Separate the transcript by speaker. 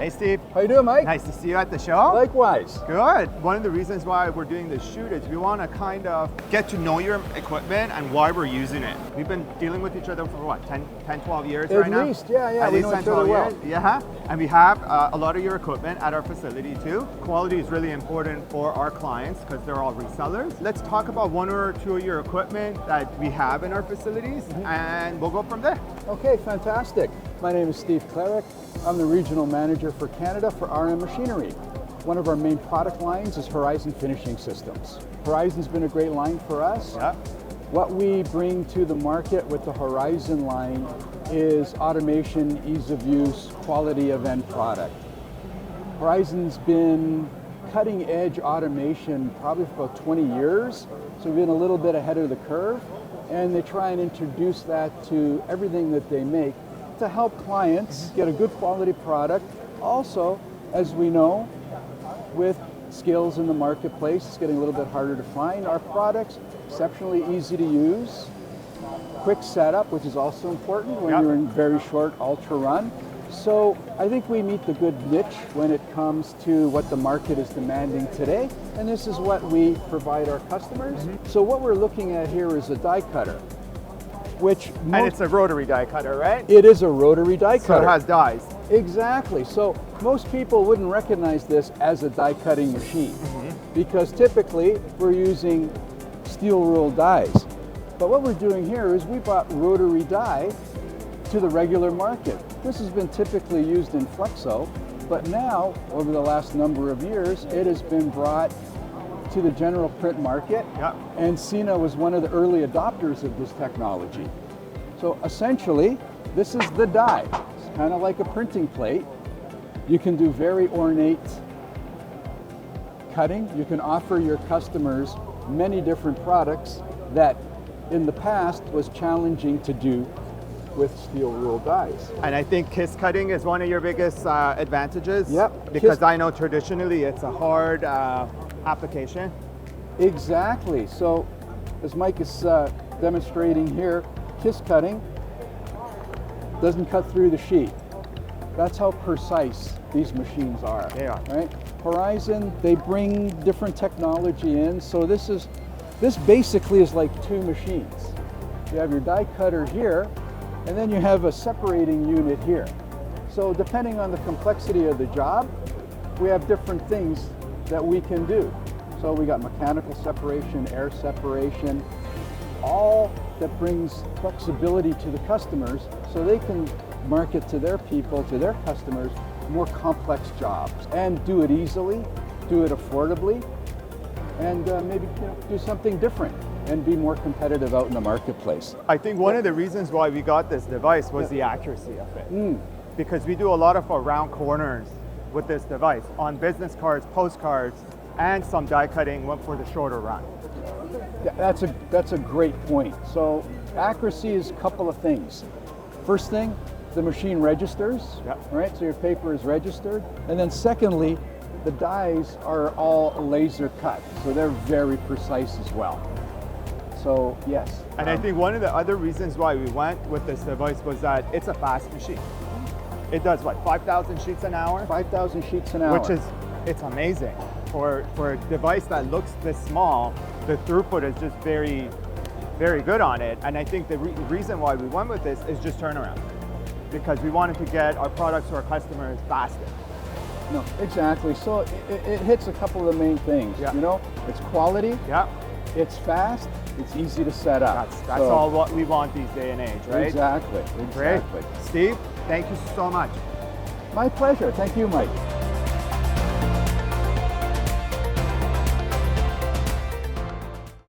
Speaker 1: Hey Steve.
Speaker 2: How you doing, Mike?
Speaker 1: Nice to see you at the show.
Speaker 2: Likewise.
Speaker 1: Good. One of the reasons why we're doing this shoot is we want to kind of get to know your equipment and why we're using it. We've been dealing with each other for what, 10, 12 years right now?
Speaker 2: At least, yeah.
Speaker 1: At
Speaker 2: we
Speaker 1: least
Speaker 2: know
Speaker 1: 10,
Speaker 2: each other
Speaker 1: 12
Speaker 2: well.
Speaker 1: years. Yeah. And we have a lot of your equipment at our facility too. Quality is really important for our clients because they're all resellers. Let's talk about one or two of your equipment that we have in our facilities and we'll go from there.
Speaker 2: Okay, fantastic. My name is Steve Klaric. I'm the Regional Manager for Canada for RM Machinery. One of our main product lines is Horizon Finishing Systems. Horizon's been a great line for us.
Speaker 1: Yeah.
Speaker 2: What we bring to the market with the Horizon line is automation, ease of use, quality of end product. Horizon's been cutting edge automation probably for about 20 years, so we've been a little bit ahead of the curve, and they try and introduce that to everything that they make to help clients get a good quality product. Also, as we know, with skills in the marketplace, it's getting a little bit harder to find. Our products, exceptionally easy to use, quick setup, which is also important when you're in very short ultra run. So I think we meet the good niche when it comes to what the market is demanding today, and this is what we provide our customers. So what we're looking at here is a die cutter, which
Speaker 1: And it's a rotary die cutter, right?
Speaker 2: it is a rotary die
Speaker 1: So
Speaker 2: cutter.
Speaker 1: it has dies.
Speaker 2: Exactly. So most people wouldn't recognize this as a die cutting machine because typically we're using steel ruled dies. But what we're doing here is we brought rotary die to the regular market. This has been typically used in flexo, but now over the last number of years it has been brought to the general print market, and Sina was one of the early adopters of this technology. So essentially, this is the die. It's kind of like a printing plate. You can do very ornate cutting. You can offer your customers many different products that in the past was challenging to do with steel ruled dies.
Speaker 1: And I think kiss cutting is one of your biggest advantages.
Speaker 2: Yep.
Speaker 1: Because I know traditionally it's a hard application.
Speaker 2: Exactly. So as Mike is demonstrating here, kiss cutting doesn't cut through the sheet. That's how precise these machines are.
Speaker 1: They are.
Speaker 2: Right? Horizon, they bring different technology in. So this basically is like two machines. You have your die cutter here, and then you have a separating unit here. So depending on the complexity of the job, we have different things that we can do. So we got mechanical separation, air separation, all that brings flexibility to the customers so they can market to their people, to their customers, more complex jobs and do it easily, do it affordably, and maybe do something different and be more competitive out in the marketplace.
Speaker 1: I think one of the reasons why we got this device was the accuracy of it. Because we do a lot of our round corners with this device on business cards, postcards, and some die cutting went for the shorter run.
Speaker 2: That's a great point. So accuracy is a couple of things. First thing, the machine registers, right? So your paper is registered. And then secondly, the dies are all laser cut. So they're very precise as well. So yes.
Speaker 1: And I think one of the other reasons why we went with this device was that it's a fast machine. It does what, 5,000 sheets an hour?
Speaker 2: 5,000 sheets an hour.
Speaker 1: Which is, it's amazing. For a device that looks this small, the throughput is just very, very good on it. And I think the reason why we went with this is just turnaround. Because we wanted to get our products to our customers faster.
Speaker 2: No, exactly. So it hits a couple of the main things. You know, it's quality. It's fast. It's easy to set up.
Speaker 1: That's all what we want these day and age, right?
Speaker 2: Exactly.
Speaker 1: Great. Steve, thank you so much.
Speaker 2: My pleasure. Thank you, Mike.